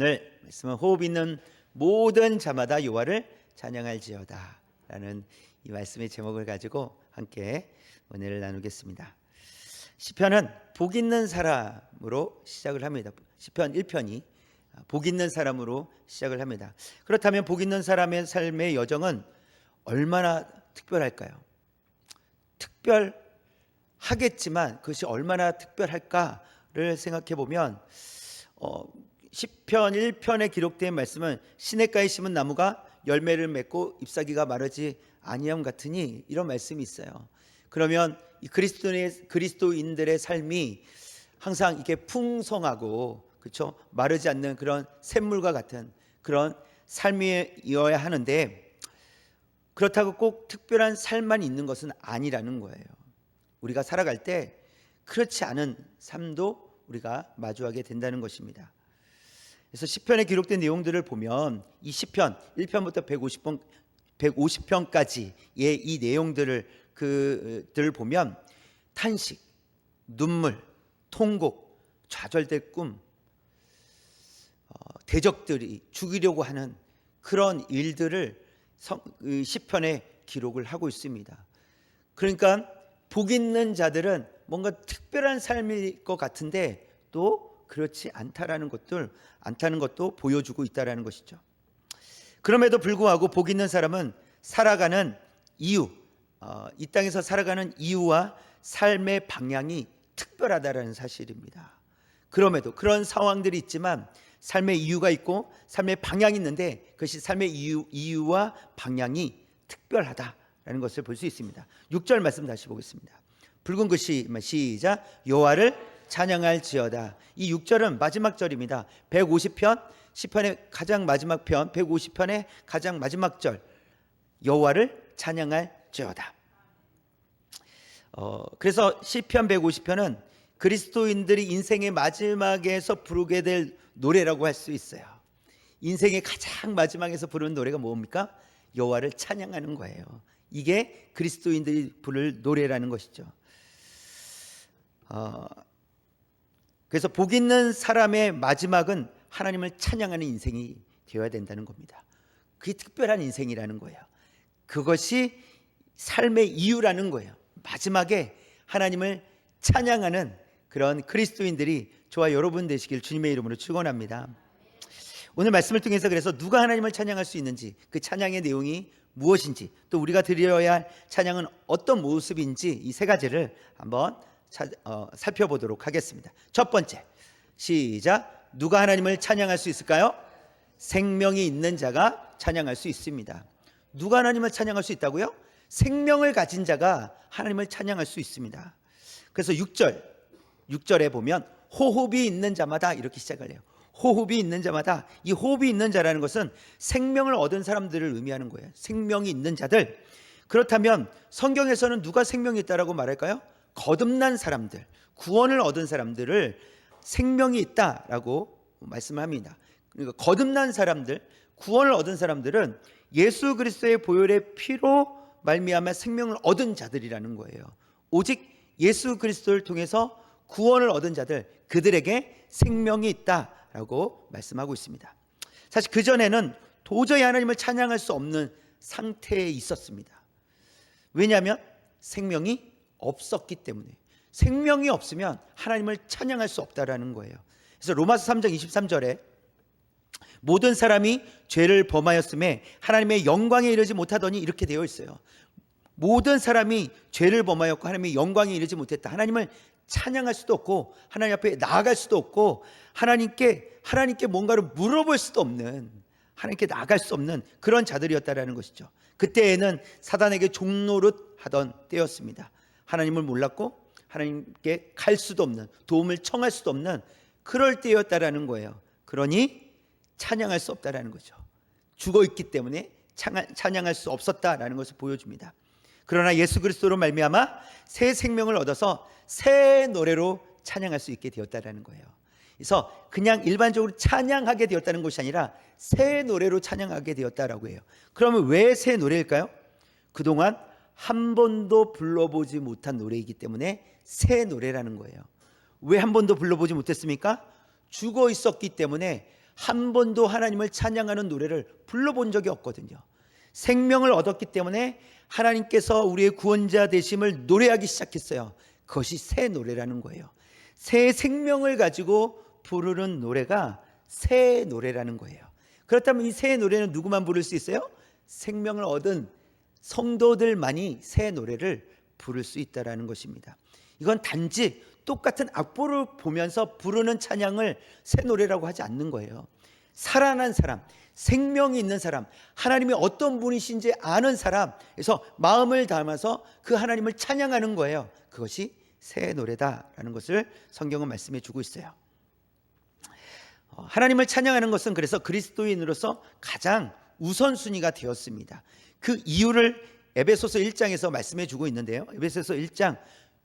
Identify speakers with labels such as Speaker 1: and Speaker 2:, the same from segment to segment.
Speaker 1: 오늘 말씀은 호흡 있는 모든 자마다 여호와를 찬양할지어다 라는 이 말씀의 제목을 가지고 함께 은혜를 나누겠습니다. 시편은 복 있는 사람으로 시작을 합니다. 시편 1편이 복 있는 사람으로 시작을 합니다. 그렇다면 복 있는 사람의 삶의 여정은 얼마나 특별할까요? 특별하겠지만 그것이 얼마나 특별할까를 생각해 보면 시편 1편에 기록된 말씀은 시냇가에 심은 나무가 열매를 맺고 잎사귀가 마르지 아니함 같으니, 이런 말씀이 있어요. 그러면 이 그리스도인들의 삶이 항상 이게 풍성하고, 그렇죠? 마르지 않는 그런 샘물과 같은 그런 삶이어야 하는데, 그렇다고 꼭 특별한 삶만 있는 것은 아니라는 거예요. 우리가 살아갈 때 그렇지 않은 삶도 우리가 마주하게 된다는 것입니다. 그래서 시편에 기록된 내용들을 보면 이 시편 1편부터 150편까지의 이 내용들을 보면 탄식, 눈물, 통곡, 좌절될 꿈, 대적들이 죽이려고 하는 그런 일들을 시편에 기록을 하고 있습니다. 그러니까 복 있는 자들은 뭔가 특별한 삶일 것 같은데 또 그렇지 않다는 것도 보여주고 있다는 것이죠. 그럼에도 불구하고 복 있는 사람은 살아가는 이유, 이 땅에서 살아가는 이유와 삶의 방향이 특별하다는 사실입니다. 그럼에도 그런 상황들이 있지만 삶의 이유가 있고 삶의 방향이 있는데, 그것이 삶의 이유와 방향이 특별하다라는 것을 볼 수 있습니다. 6절 말씀 다시 보겠습니다. 붉은 글씨 시작. 여호와를 찬양할지어다. 이 6절은 마지막 절입니다. 150편 시편의 가장 마지막 편 150편의 가장 마지막 절, 여호와를 찬양할지어다. 그래서 시편 150편은 그리스도인들이 인생의 마지막에서 부르게 될 노래라고 할 수 있어요. 인생의 가장 마지막에서 부르는 노래가 뭡니까? 여호와를 찬양하는 거예요. 이게 그리스도인들이 부를 노래라는 것이죠. 그래서 복 있는 사람의 마지막은 하나님을 찬양하는 인생이 되어야 된다는 겁니다. 그게 특별한 인생이라는 거예요. 그것이 삶의 이유라는 거예요. 마지막에 하나님을 찬양하는 그런 그리스도인들이 저와 여러분 되시길 주님의 이름으로 축원합니다. 오늘 말씀을 통해서 그래서 누가 하나님을 찬양할 수 있는지, 그 찬양의 내용이 무엇인지, 또 우리가 드려야 할 찬양은 어떤 모습인지, 이 세 가지를 한번 살펴보도록 하겠습니다. 첫 번째, 시작. 누가 하나님을 찬양할 수 있을까요? 생명이 있는 자가 찬양할 수 있습니다. 누가 하나님을 찬양할 수 있다고요? 생명을 가진 자가 하나님을 찬양할 수 있습니다. 그래서 6절에 보면 호흡이 있는 자마다, 이렇게 시작을 해요. 호흡이 있는 자마다. 이 호흡이 있는 자라는 것은 생명을 얻은 사람들을 의미하는 거예요. 생명이 있는 자들. 그렇다면 성경에서는 누가 생명이 있다라고 말할까요? 거듭난 사람들, 구원을 얻은 사람들을 생명이 있다라고 말씀합니다. 그러니까 거듭난 사람들, 구원을 얻은 사람들은 예수 그리스도의 보혈의 피로 말미암아 생명을 얻은 자들이라는 거예요. 오직 예수 그리스도를 통해서 구원을 얻은 자들, 그들에게 생명이 있다라고 말씀하고 있습니다. 사실 그전에는 도저히 하나님을 찬양할 수 없는 상태에 있었습니다. 왜냐하면 생명이 없었기 때문에. 생명이 없으면 하나님을 찬양할 수 없다라는 거예요. 그래서 로마서 3장 23절에 모든 사람이 죄를 범하였음에 하나님의 영광에 이르지 못하더니, 이렇게 되어 있어요. 모든 사람이 죄를 범하였고 하나님의 영광에 이르지 못했다. 하나님을 찬양할 수도 없고 하나님 앞에 나아갈 수도 없고 하나님께 뭔가를 물어볼 수도 없는, 하나님께 나아갈 수 없는 그런 자들이었다라는 것이죠. 그때에는 사단에게 종노릇 하던 때였습니다. 하나님을 몰랐고 하나님께 갈 수도 없는, 도움을 청할 수도 없는 그럴 때였다라는 거예요. 그러니 찬양할 수 없다라는 거죠. 죽어 있기 때문에 찬양할 수 없었다라는 것을 보여줍니다. 그러나 예수 그리스도로 말미암아 새 생명을 얻어서 새 노래로 찬양할 수 있게 되었다라는 거예요. 그래서 그냥 일반적으로 찬양하게 되었다는 것이 아니라 새 노래로 찬양하게 되었다라고 해요. 그러면 왜 새 노래일까요? 그동안 한 번도 불러보지 못한 노래이기 때문에 새 노래라는 거예요. 왜 한 번도 불러보지 못했습니까? 죽어 있었기 때문에 한 번도 하나님을 찬양하는 노래를 불러본 적이 없거든요. 생명을 얻었기 때문에 하나님께서 우리의 구원자 되심을 노래하기 시작했어요. 그것이 새 노래라는 거예요. 새 생명을 가지고 부르는 노래가 새 노래라는 거예요. 그렇다면 이 새 노래는 누구만 부를 수 있어요? 생명을 얻은 성도들만이 새 노래를 부를 수 있다라는 것입니다. 이건 단지 똑같은 악보를 보면서 부르는 찬양을 새 노래라고 하지 않는 거예요. 살아난 사람, 생명이 있는 사람, 하나님이 어떤 분이신지 아는 사람에서 마음을 담아서 그 하나님을 찬양하는 거예요. 그것이 새 노래다라는 것을 성경은 말씀해 주고 있어요. 하나님을 찬양하는 것은 그래서 그리스도인으로서 가장 우선순위가 되었습니다. 그 이유를 에베소서 1장에서 말씀해 주고 있는데요. 에베소서 1장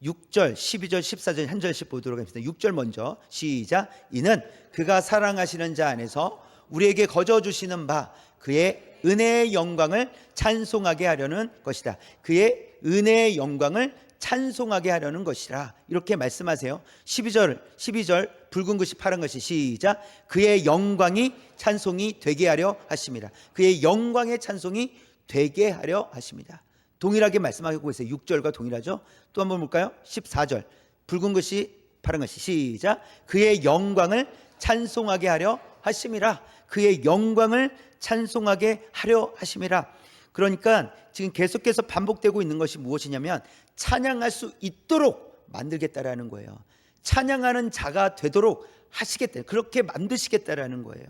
Speaker 1: 6절, 12절, 14절 한 절씩 보도록 하겠습니다. 6절 먼저 시작. 이는 그가 사랑하시는 자 안에서 우리에게 거저 주시는 바 그의 은혜의 영광을 찬송하게 하려는 것이다. 그의 은혜의 영광을 찬송하게 하려는 것이라 이렇게 말씀하세요. 12절 붉은 것이 파란 것이 시작. 그의 영광이 찬송이 되게 하려 하십니다. 그의 영광의 찬송이 되게 하려 하십니다. 동일하게 말씀하고 있어요. 6절과 동일하죠. 또 한번 볼까요? 14절 붉은 것이 파란 것이 시작. 그의 영광을 찬송하게 하려 하심이라. 그의 영광을 찬송하게 하려 하심이라. 그러니까 지금 계속해서 반복되고 있는 것이 무엇이냐면 찬양할 수 있도록 만들겠다라는 거예요. 찬양하는 자가 되도록 하시겠다, 그렇게 만드시겠다라는 거예요.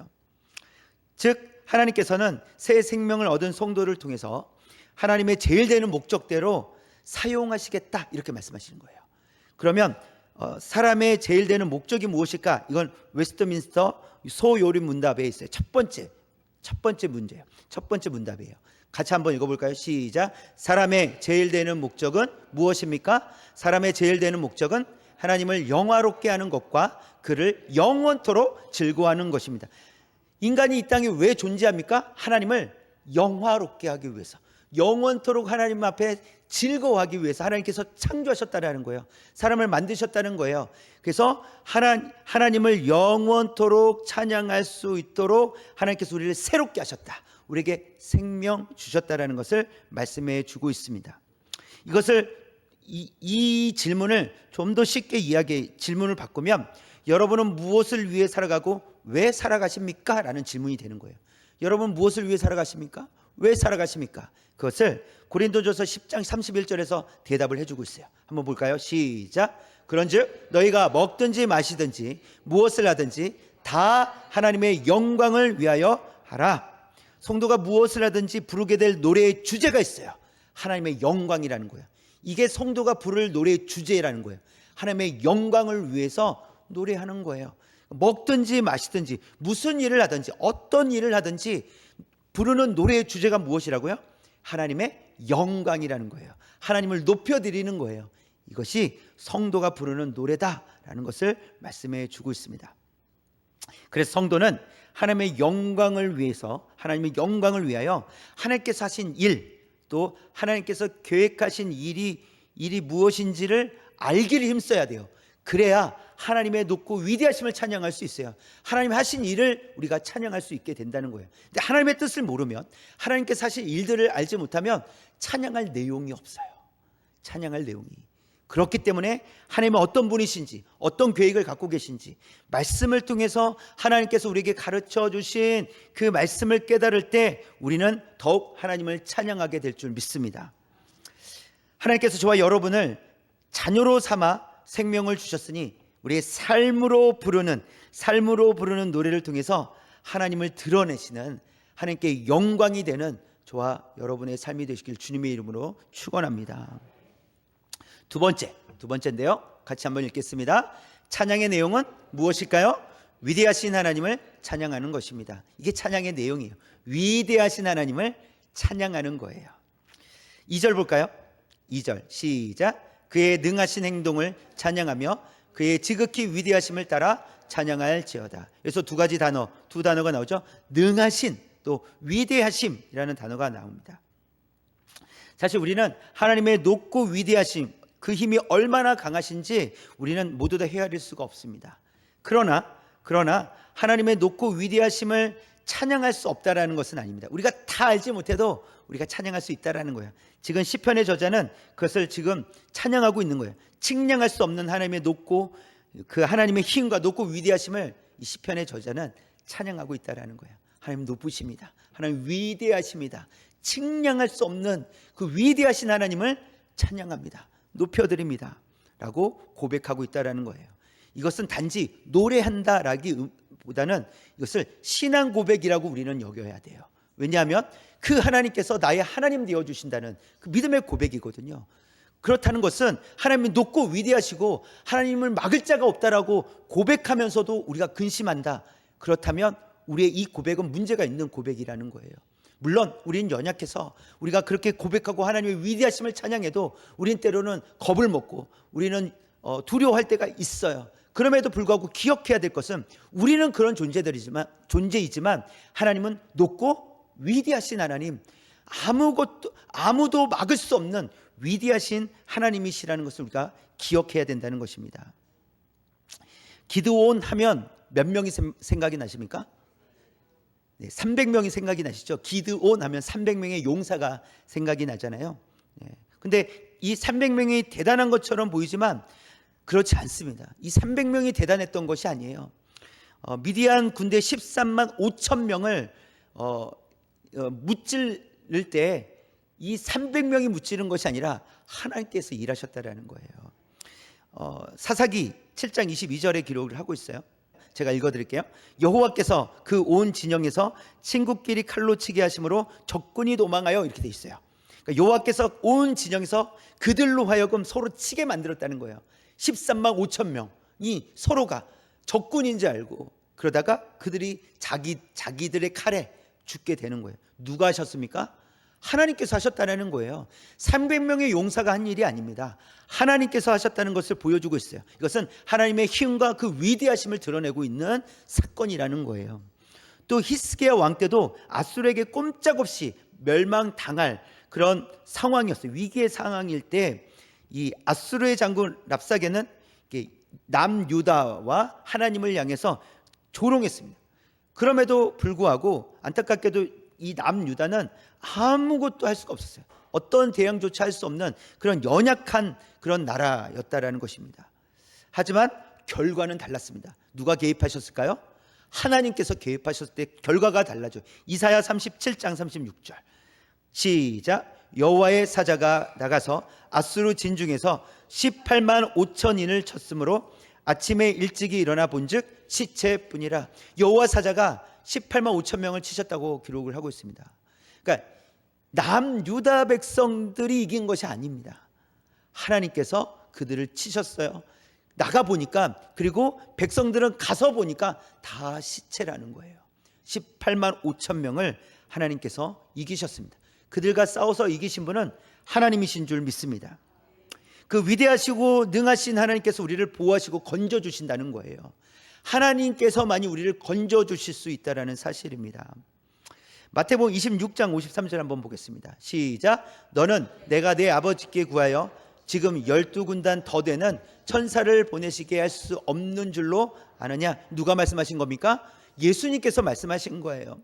Speaker 1: 즉 하나님께서는 새 생명을 얻은 성도를 통해서 하나님의 제일 되는 목적대로 사용하시겠다 이렇게 말씀하시는 거예요. 그러면 사람의 제일 되는 목적이 무엇일까? 이건 웨스트민스터 소요리 문답에 있어요. 첫 번째 문제예요. 첫 번째 문답이에요. 같이 한번 읽어볼까요? 시작. 사람의 제일 되는 목적은 무엇입니까? 사람의 제일 되는 목적은 하나님을 영화롭게 하는 것과 그를 영원토록 즐거워하는 것입니다. 인간이 이 땅에 왜 존재합니까? 하나님을 영화롭게 하기 위해서, 영원토록 하나님 앞에 즐거워하기 위해서 하나님께서 창조하셨다는 거예요. 사람을 만드셨다는 거예요. 그래서 하나님을 영원토록 찬양할 수 있도록 하나님께서 우리를 새롭게 하셨다, 우리에게 생명 주셨다라는 것을 말씀해 주고 있습니다. 이것을 이 질문을 좀 더 쉽게 질문을 바꾸면 여러분은 무엇을 위해 살아가고 왜 살아가십니까? 라는 질문이 되는 거예요. 여러분 무엇을 위해 살아가십니까? 왜 살아가십니까? 그것을 고린도전서 10장 31절에서 대답을 해주고 있어요. 한번 볼까요? 시작. 그런즉 너희가 먹든지 마시든지 무엇을 하든지 다 하나님의 영광을 위하여 하라. 성도가 무엇을 하든지 부르게 될 노래의 주제가 있어요. 하나님의 영광이라는 거예요. 이게 성도가 부를 노래의 주제라는 거예요. 하나님의 영광을 위해서 노래하는 거예요. 먹든지 마시든지 무슨 일을 하든지 어떤 일을 하든지 부르는 노래의 주제가 무엇이라고요? 하나님의 영광이라는 거예요. 하나님을 높여드리는 거예요. 이것이 성도가 부르는 노래다라는 것을 말씀해 주고 있습니다. 그래서 성도는 하나님의 영광을 위해서, 하나님의 영광을 위하여 하나님께서 하신 일, 또 하나님께서 계획하신 일이 무엇인지를 알기를 힘써야 돼요. 그래야 하나님의 높고 위대하심을 찬양할 수 있어요. 하나님 하신 일을 우리가 찬양할 수 있게 된다는 거예요. 근데 하나님의 뜻을 모르면, 하나님께서 하신 일들을 알지 못하면 찬양할 내용이 없어요. 찬양할 내용이. 그렇기 때문에 하나님은 어떤 분이신지, 어떤 계획을 갖고 계신지 말씀을 통해서 하나님께서 우리에게 가르쳐 주신 그 말씀을 깨달을 때 우리는 더욱 하나님을 찬양하게 될 줄 믿습니다. 하나님께서 저와 여러분을 자녀로 삼아 생명을 주셨으니 우리의 삶으로 부르는 노래를 통해서 하나님을 드러내시는, 하나님께 영광이 되는 저와 여러분의 삶이 되시길 주님의 이름으로 축원합니다. 두 번째인데요. 같이 한번 읽겠습니다. 찬양의 내용은 무엇일까요? 위대하신 하나님을 찬양하는 것입니다. 이게 찬양의 내용이에요. 위대하신 하나님을 찬양하는 거예요. 2절 볼까요? 2절 시작. 그의 능하신 행동을 찬양하며 그의 지극히 위대하심을 따라 찬양할지어다. 그래서 두 단어가 나오죠. 능하신, 또 위대하심이라는 단어가 나옵니다. 사실 우리는 하나님의 높고 위대하심, 그 힘이 얼마나 강하신지 우리는 모두 다 헤아릴 수가 없습니다. 그러나 하나님의 높고 위대하심을 찬양할 수 없다라는 것은 아닙니다. 우리가 다 알지 못해도 우리가 찬양할 수 있다라는 거예요. 지금 시편의 저자는 그것을 지금 찬양하고 있는 거예요. 측량할 수 없는 하나님의 높고 그 하나님의 힘과 높고 위대하심을 이 시편의 저자는 찬양하고 있다라는 거예요. 하나님 높으십니다. 하나님 위대하십니다. 측량할 수 없는 그 위대하신 하나님을 찬양합니다. 높여드립니다. 라고 고백하고 있다라는 거예요. 이것은 단지 노래한다라기보다는 이것을 신앙 고백이라고 우리는 여겨야 돼요. 왜냐하면 그 하나님께서 나의 하나님 되어주신다는 그 믿음의 고백이거든요. 그렇다는 것은 하나님이 높고 위대하시고 하나님을 막을 자가 없다라고 고백하면서도 우리가 근심한다. 그렇다면 우리의 이 고백은 문제가 있는 고백이라는 거예요. 물론 우리는 연약해서 우리가 그렇게 고백하고 하나님의 위대하심을 찬양해도 우리는 때로는 겁을 먹고 우리는 두려워할 때가 있어요. 그럼에도 불구하고 기억해야 될 것은 우리는 그런 존재이지만 하나님은 높고 위대하신 하나님, 아무도 막을 수 없는 위대하신 하나님이시라는 것을 우리가 기억해야 된다는 것입니다. 기드온 하면 몇 명이 생각이 나십니까? 네, 300명이 생각이 나시죠. 기드온 하면 300명의 용사가 생각이 나잖아요. 근데 이 300명이 대단한 것처럼 보이지만 그렇지 않습니다. 이 300명이 대단했던 것이 아니에요. 미디안 군대 13만 5천 명을 무찌를 때 이 300명이 무찌른 것이 아니라 하나님께서 일하셨다라는 거예요. 사사기 7장 22절에 기록을 하고 있어요. 제가 읽어드릴게요. 여호와께서 그 온 진영에서 친구끼리 칼로 치게 하심으로 적군이 도망하여, 이렇게 돼 있어요. 그러니까 여호와께서 온 진영에서 그들로 하여금 서로 치게 만들었다는 거예요. 13만 5천 명이 서로가 적군인 줄 알고 그러다가 그들이 자기들의 칼에 죽게 되는 거예요. 누가 하셨습니까? 하나님께서 하셨다는 거예요. 300명의 용사가 한 일이 아닙니다. 하나님께서 하셨다는 것을 보여주고 있어요. 이것은 하나님의 힘과 그 위대하심을 드러내고 있는 사건이라는 거예요. 또 히스기야 왕 때도 아수르에게 꼼짝없이 멸망당할 그런 상황이었어요. 위기의 상황일 때 이 아수르의 장군 랍사게는 남유다와 하나님을 향해서 조롱했습니다. 그럼에도 불구하고 안타깝게도 이 남유다는 아무것도 할 수가 없었어요. 어떤 대응조차 할 수 없는 그런 연약한 그런 나라였다라는 것입니다. 하지만 결과는 달랐습니다. 누가 개입하셨을까요? 하나님께서 개입하셨을 때 결과가 달라져. 이사야 37장 36절 시작. 여호와의 사자가 나가서 아수르 진중에서 18만 5천인을 쳤으므로 아침에 일찍이 일어나 본즉 시체뿐이라. 여호와 사자가 18만 5천 명을 치셨다고 기록을 하고 있습니다. 그러니까 남유다 백성들이 이긴 것이 아닙니다. 하나님께서 그들을 치셨어요. 나가 보니까, 그리고 백성들은 가서 보니까 다 시체라는 거예요. 18만 5천 명을 하나님께서 이기셨습니다. 그들과 싸워서 이기신 분은 하나님이신 줄 믿습니다. 그 위대하시고 능하신 하나님께서 우리를 보호하시고 건져주신다는 거예요. 하나님께서만이 우리를 건져주실 수 있다는 사실입니다. 마태복음 26장 53절 한번 보겠습니다. 시작. 너는 내가 내 아버지께 구하여 지금 12군단 더 되는 천사를 보내시게 할 수 없는 줄로 아느냐. 누가 말씀하신 겁니까? 예수님께서 말씀하신 거예요.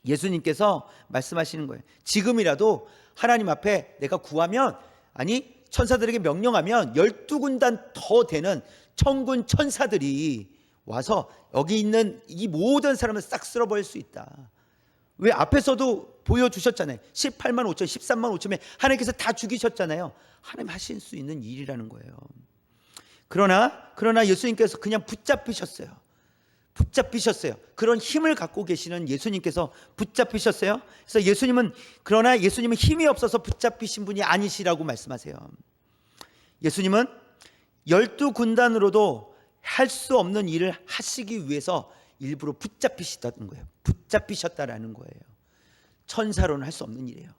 Speaker 1: 예수님께서 말씀하시는 거예요. 지금이라도 하나님 앞에 내가 구하면, 아니 천사들에게 명령하면 12군단 더 되는 천군 천사들이 와서 여기 있는 이 모든 사람을 싹 쓸어버릴 수 있다. 왜? 앞에서도 보여주셨잖아요. 18만 5천, 13만 5천에 하나님께서 다 죽이셨잖아요. 하나님 하실 수 있는 일이라는 거예요. 그러나 예수님께서 그냥 붙잡히셨어요. 그런 힘을 갖고 계시는 예수님께서 붙잡히셨어요. 그래서 예수님은 힘이 없어서 붙잡히신 분이 아니시라고 말씀하세요. 예수님은 12군단으로도 할 수 없는 일을 하시기 위해서 일부러 붙잡히셨다는 거예요. 천사로는 할 수 없는 일이에요.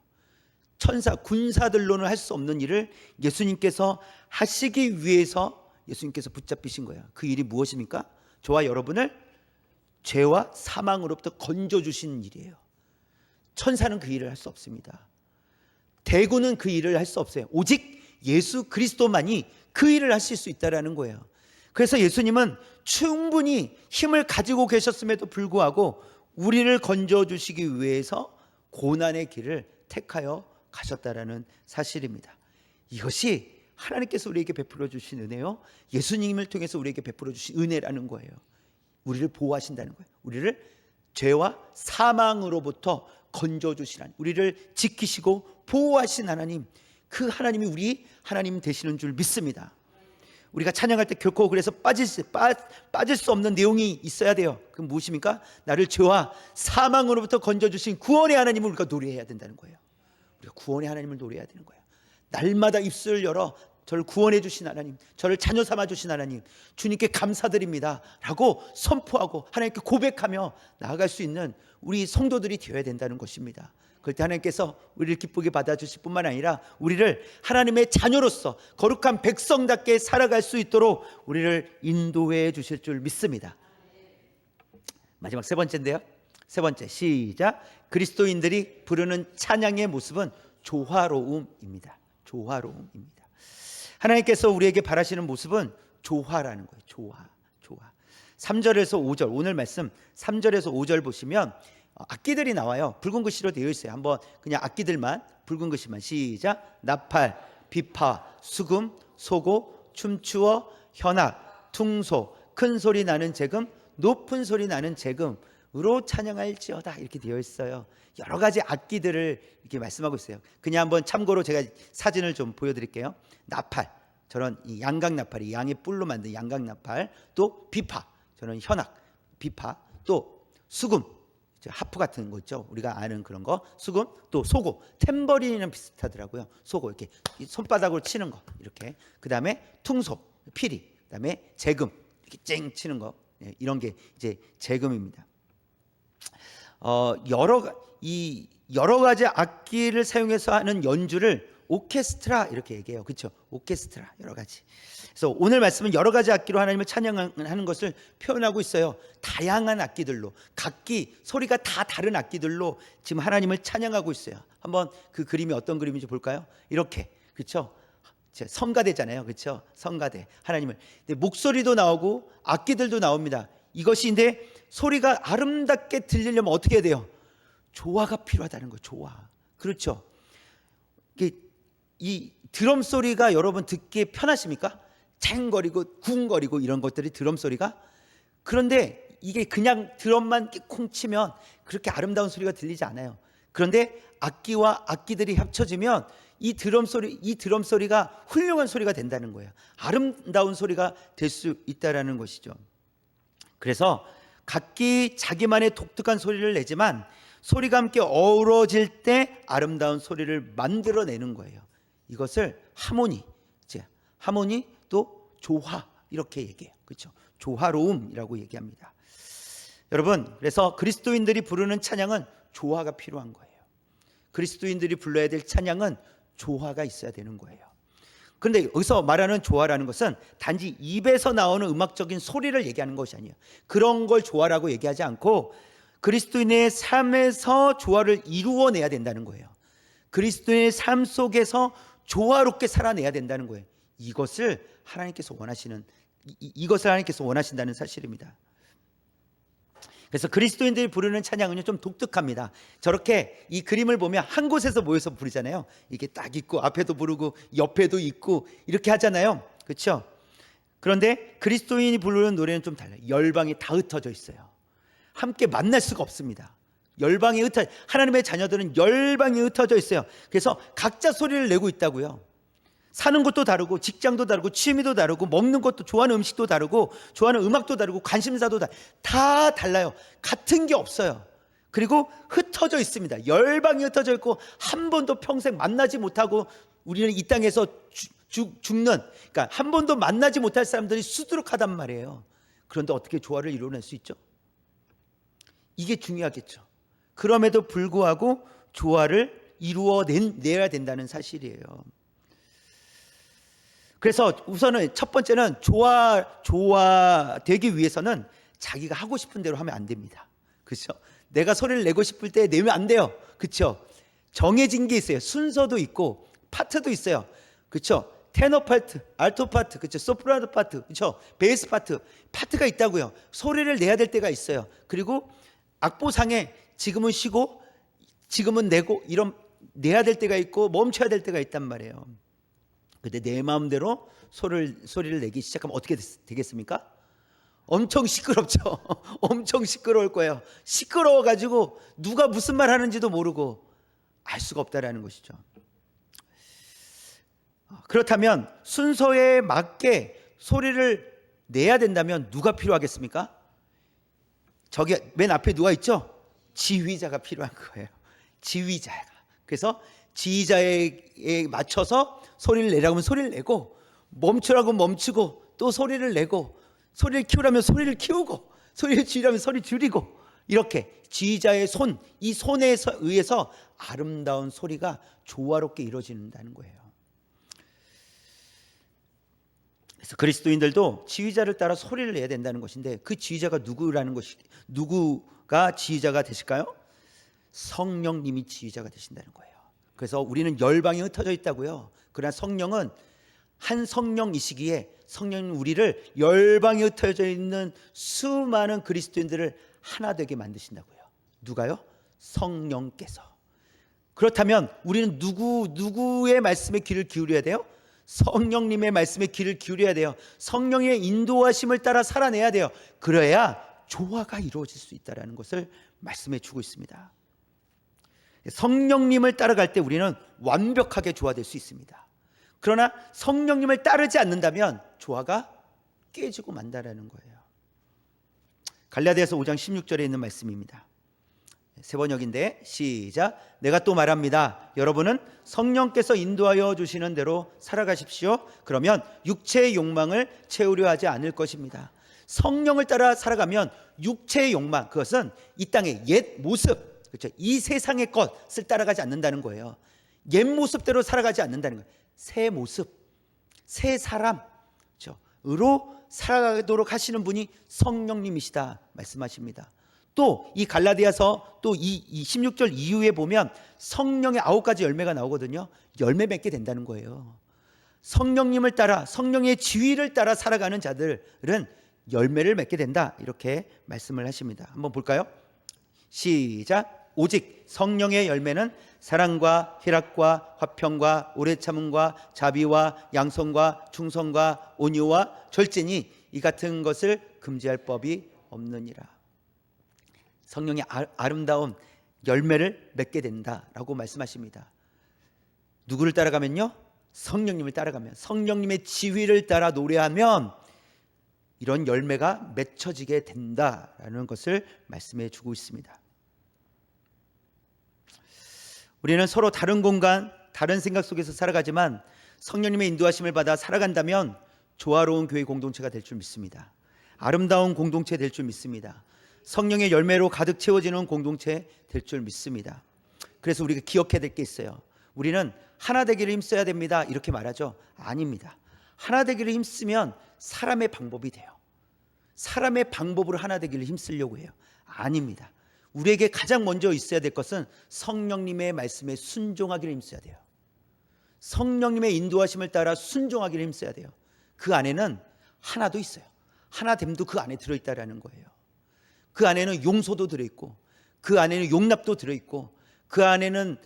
Speaker 1: 군사들로는 할 수 없는 일을 예수님께서 하시기 위해서 예수님께서 붙잡히신 거예요. 그 일이 무엇입니까? 저와 여러분을 죄와 사망으로부터 건져주신 일이에요. 천사는 그 일을 할 수 없습니다. 대군은 그 일을 할 수 없어요. 오직 예수 그리스도만이 그 일을 하실 수 있다는 거예요. 그래서 예수님은 충분히 힘을 가지고 계셨음에도 불구하고 우리를 건져주시기 위해서 고난의 길을 택하여 가셨다라는 사실입니다. 이것이 하나님께서 우리에게 베풀어 주신 은혜요, 예수님을 통해서 우리에게 베풀어 주신 은혜라는 거예요. 우리를 보호하신다는 거예요. 우리를 죄와 사망으로부터 건져주신 하나님, 우리를 지키시고 보호하신 하나님, 그 하나님이 우리 하나님 되시는 줄 믿습니다. 우리가 찬양할 때 결코 그래서 빠질 수 없는 내용이 있어야 돼요. 그럼 무엇입니까? 나를 죄와 사망으로부터 건져주신 구원의 하나님을 우리가 노래해야 된다는 거예요. 우리가 구원의 하나님을 노래해야 되는 거예요. 날마다 입술을 열어 저를 구원해 주신 하나님, 저를 자녀 삼아 주신 하나님, 주님께 감사드립니다 라고 선포하고 하나님께 고백하며 나아갈 수 있는 우리 성도들이 되어야 된다는 것입니다. 그럴 때 하나님께서 우리를 기쁘게 받아주실 뿐만 아니라 우리를 하나님의 자녀로서 거룩한 백성답게 살아갈 수 있도록 우리를 인도해 주실 줄 믿습니다. 마지막 세 번째인데요, 세 번째, 시작. 그리스도인들이 부르는 찬양의 모습은 조화로움입니다. 조화로움입니다. 하나님께서 우리에게 바라시는 모습은 조화라는 거예요. 조화. 3절에서 5절, 오늘 말씀 3절에서 5절 보시면 악기들이 나와요. 붉은 글씨로 되어 있어요. 한번 그냥 악기들만, 붉은 글씨만, 시작. 나팔, 비파, 수금, 소고, 춤추어, 현악, 퉁소, 큰 소리 나는 재금, 높은 소리 나는 재금으로 찬양할지어다, 이렇게 되어 있어요. 여러 가지 악기들을 이렇게 말씀하고 있어요. 그냥 한번 참고로 제가 사진을 좀 보여드릴게요. 나팔, 저런 이 양각 나팔이 양의 뿔로 만든 양각 나팔, 또 비파, 저는 현악, 비파, 또 수금, 하프 같은 거 있죠, 우리가 아는 그런 거, 수금, 또 소고, 탬버린이랑 비슷하더라고요. 소고, 이렇게 손바닥으로 치는 거, 이렇게. 그 다음에 퉁소, 피리, 그 다음에 재금, 이렇게 쨍 치는 거, 이런 게 이제 재금입니다. 여러 가지 악기를 사용해서 하는 연주를 오케스트라 이렇게 얘기해요. 그렇죠? 오케스트라, 여러 가지. 그래서 오늘 말씀은 여러 가지 악기로 하나님을 찬양하는 것을 표현하고 있어요. 다양한 악기들로, 각기 소리가 다 다른 악기들로 지금 하나님을 찬양하고 있어요. 한번 그 그림이 어떤 그림인지 볼까요? 이렇게, 그렇죠? 성가대잖아요, 그렇죠? 성가대, 하나님을. 근데 목소리도 나오고 악기들도 나옵니다. 이것인데 소리가 아름답게 들리려면 어떻게 해야 돼요? 조화가 필요하다는 거예요. 조화. 그렇죠? 이 드럼 소리가 여러분 듣기에 편하십니까? 쟁거리고 쿵거리고 이런 것들이 드럼 소리가. 그런데 이게 그냥 드럼만 콩 치면 그렇게 아름다운 소리가 들리지 않아요. 그런데 악기와 악기들이 합쳐지면 이 드럼 소리가 훌륭한 소리가 된다는 거예요. 아름다운 소리가 될 수 있다라는 것이죠. 그래서 각기 자기만의 독특한 소리를 내지만 소리가 함께 어우러질 때 아름다운 소리를 만들어내는 거예요. 이것을 하모니, 또 조화, 이렇게 얘기해요. 그렇죠? 조화로움이라고 얘기합니다. 여러분, 그래서 그리스도인들이 부르는 찬양은 조화가 필요한 거예요. 그리스도인들이 불러야 될 찬양은 조화가 있어야 되는 거예요. 그런데 여기서 말하는 조화라는 것은 단지 입에서 나오는 음악적인 소리를 얘기하는 것이 아니에요. 그런 걸 조화라고 얘기하지 않고 그리스도인의 삶에서 조화를 이루어내야 된다는 거예요. 그리스도인의 삶 속에서 조화롭게 살아내야 된다는 거예요. 이것을 하나님께서 원하신다는 사실입니다. 그래서 그리스도인들이 부르는 찬양은요 좀 독특합니다. 저렇게 이 그림을 보면 한 곳에서 모여서 부르잖아요. 이게 딱 있고 앞에도 부르고 옆에도 있고 이렇게 하잖아요. 그렇죠? 그런데 그리스도인이 부르는 노래는 좀 달라요. 열방이 다 흩어져 있어요. 함께 만날 수가 없습니다. 하나님의 자녀들은 열방이 흩어져 있어요. 그래서 각자 소리를 내고 있다고요. 사는 곳도 다르고 직장도 다르고 취미도 다르고 먹는 것도, 좋아하는 음식도 다르고 좋아하는 음악도 다르고 관심사도 다 달라요. 같은 게 없어요. 그리고 흩어져 있습니다. 열방이 흩어져 있고 한 번도 평생 만나지 못하고 우리는 이 땅에서 죽는, 그러니까 한 번도 만나지 못할 사람들이 수두룩하단 말이에요. 그런데 어떻게 조화를 이루어낼 수 있죠? 이게 중요하겠죠. 그럼에도 불구하고 조화를 이루어내야 된다는 사실이에요. 그래서 우선은 첫 번째는 조화되기 위해서는 자기가 하고 싶은 대로 하면 안 됩니다. 그렇죠? 내가 소리를 내고 싶을 때 내면 안 돼요. 그렇죠? 정해진 게 있어요. 순서도 있고 파트도 있어요. 그렇죠? 테너 파트, 알토 파트, 그렇죠? 소프라노 파트, 그렇죠? 베이스 파트가 있다고요. 소리를 내야 될 때가 있어요. 그리고 악보상에 지금은 쉬고 지금은 내고 이런 내야 될 때가 있고 멈춰야 될 때가 있단 말이에요. 근데 내 마음대로 소리를 내기 시작하면 어떻게 되겠습니까? 엄청 시끄럽죠. 엄청 시끄러울 거예요. 시끄러워가지고 누가 무슨 말 하는지도 모르고 알 수가 없다라는 것이죠. 그렇다면 순서에 맞게 소리를 내야 된다면 누가 필요하겠습니까? 저기 맨 앞에 누가 있죠? 지휘자가 필요한 거예요. 지휘자가. 그래서 지휘자에 맞춰서 소리를 내라고 하면 소리를 내고, 멈추라고 멈추고, 또 소리를 내고, 소리를 키우라면 소리를 키우고, 소리를 줄이라면 소리 줄이고, 이렇게 지휘자의 이 손에 의해서 아름다운 소리가 조화롭게 이루어진다는 거예요. 그래서 그리스도인들도 지휘자를 따라 소리를 내야 된다는 것인데, 그 지휘자가 누구가 지휘자가 되실까요? 성령님이 지휘자가 되신다는 거예요. 그래서 우리는 열방에 흩어져 있다고요. 그러나 성령은 한 성령이시기에 성령은 우리를 열방에 흩어져 있는 수많은 그리스도인들을 하나 되게 만드신다고요. 누가요? 성령께서. 그렇다면 우리는 누구의 말씀에 귀를 기울여야 돼요? 성령님의 말씀에 귀를 기울여야 돼요. 성령의 인도하심을 따라 살아내야 돼요. 그래야 조화가 이루어질 수 있다는 것을 말씀해 주고 있습니다. 성령님을 따라갈 때 우리는 완벽하게 조화될 수 있습니다. 그러나 성령님을 따르지 않는다면 조화가 깨지고 만다라는 거예요. 갈라디아서 5장 16절에 있는 말씀입니다. 세 번역인데 시작. 내가 또 말합니다. 여러분은 성령께서 인도하여 주시는 대로 살아가십시오. 그러면 육체의 욕망을 채우려 하지 않을 것입니다. 성령을 따라 살아가면 육체의 욕망, 그것은 이 땅의 옛 모습, 그렇죠? 이 세상의 것을 따라가지 않는다는 거예요. 옛 모습대로 살아가지 않는다는 거예요. 새 모습, 새 사람, 그렇죠? 으로 살아가도록 하시는 분이 성령님이시다 말씀하십니다. 또 이 갈라디아서 또 이 16절 이후에 보면 성령의 9가지 열매가 나오거든요. 열매 맺게 된다는 거예요. 성령님을 따라, 성령의 지휘를 따라 살아가는 자들은 열매를 맺게 된다, 이렇게 말씀을 하십니다. 한번 볼까요? 시작. 오직 성령의 열매는 사랑과 희락과 화평과 오래 참음과 자비와 양선과 충성과 온유와 절제니 이 같은 것을 금지할 법이 없느니라. 성령의 아름다운 열매를 맺게 된다라고 말씀하십니다. 누구를 따라가면요? 성령님을 따라가면, 성령님의 지휘를 따라 노래하면 이런 열매가 맺혀지게 된다라는 것을 말씀해 주고 있습니다. 우리는 서로 다른 공간, 다른 생각 속에서 살아가지만 성령님의 인도하심을 받아 살아간다면 조화로운 교회 공동체가 될 줄 믿습니다. 아름다운 공동체 될 줄 믿습니다. 성령의 열매로 가득 채워지는 공동체 될 줄 믿습니다. 그래서 우리가 기억해야 될 게 있어요. 우리는 하나 되기를 힘써야 됩니다, 이렇게 말하죠. 아닙니다. 하나 되기를 힘쓰면 사람의 방법이 돼요. 사람의 방법으로 하나 되기를 힘쓰려고 해요. 아닙니다. 우리에게 가장 먼저 있어야 될 것은 성령님의 말씀에 순종하기를 힘써야 돼요. 성령님의 인도하심을 따라 순종하기를 힘써야 돼요. 그 안에는 하나도 있어요. 하나됨도 그 안에 들어있다라는 거예요. 그 안에는 용서도 들어있고, 그 안에는 용납도 들어있고, 그 안에는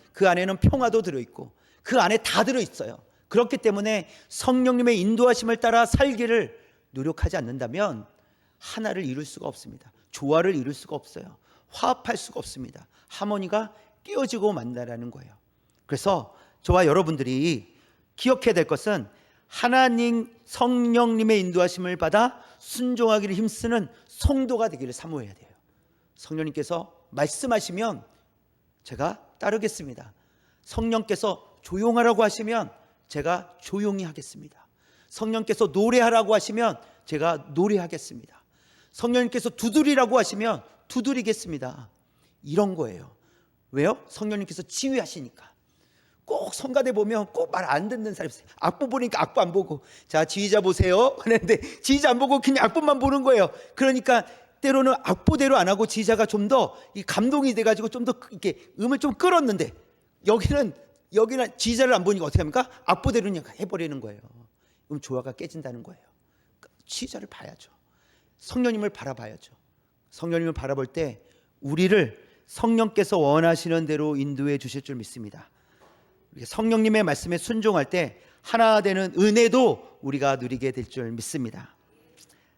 Speaker 1: 평화도 들어있고, 그 안에 다 들어있어요. 그렇기 때문에 성령님의 인도하심을 따라 살기를 노력하지 않는다면 하나를 이룰 수가 없습니다. 조화를 이룰 수가 없어요. 화합할 수가 없습니다. 하모니가 깨어지고 만다라는 거예요. 그래서 저와 여러분들이 기억해야 될 것은 하나님 성령님의 인도하심을 받아 순종하기를 힘쓰는 성도가 되기를 사모해야 돼요. 성령님께서 말씀하시면 제가 따르겠습니다. 성령께서 조용하라고 하시면 제가 조용히 하겠습니다. 성령께서 노래하라고 하시면 제가 노래하겠습니다. 성령님께서 두드리라고 하시면 두드리겠습니다. 이런 거예요. 왜요? 성령님께서 지휘하시니까. 꼭 성가대 보면 꼭 말 안 듣는 사람이 있어요. 악보 보니까 악보 안 보고, 자 지휘자 보세요 그런데 지휘자 안 보고 그냥 악보만 보는 거예요. 그러니까 때로는 악보대로 안 하고 지휘자가 좀 더 감동이 돼가지고 좀 더 이렇게 음을 좀 끌었는데, 여기는 여기는 지휘자를 안 보니까 어떻게 합니까? 악보대로 그냥 해버리는 거예요. 그럼 조화가 깨진다는 거예요. 지휘자를 봐야죠. 성령님을 바라봐야죠. 성령님을 바라볼 때 우리를 성령께서 원하시는 대로 인도해 주실 줄 믿습니다. 성령님의 말씀에 순종할 때 하나 되는 은혜도 우리가 누리게 될 줄 믿습니다.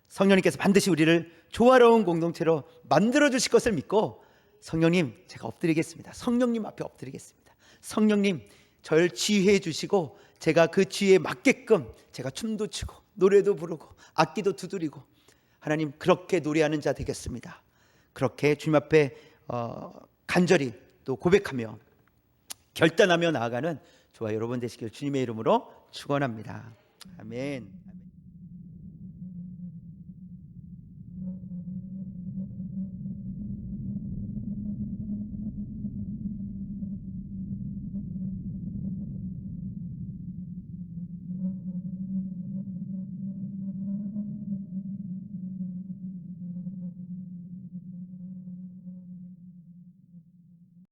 Speaker 1: 성령님께서 반드시 우리를 조화로운 공동체로 만들어 주실 것을 믿고, 성령님 제가 엎드리겠습니다. 성령님 앞에 엎드리겠습니다. 성령님 저를 지휘해 주시고 제가 그 지휘에 맞게끔 제가 춤도 추고 노래도 부르고 악기도 두드리고, 하나님 그렇게 노래하는 자 되겠습니다. 그렇게 주님 앞에 간절히 또 고백하며 결단하며 나아가는 저와 여러분 되시길 주님의 이름으로 축원합니다. 아멘.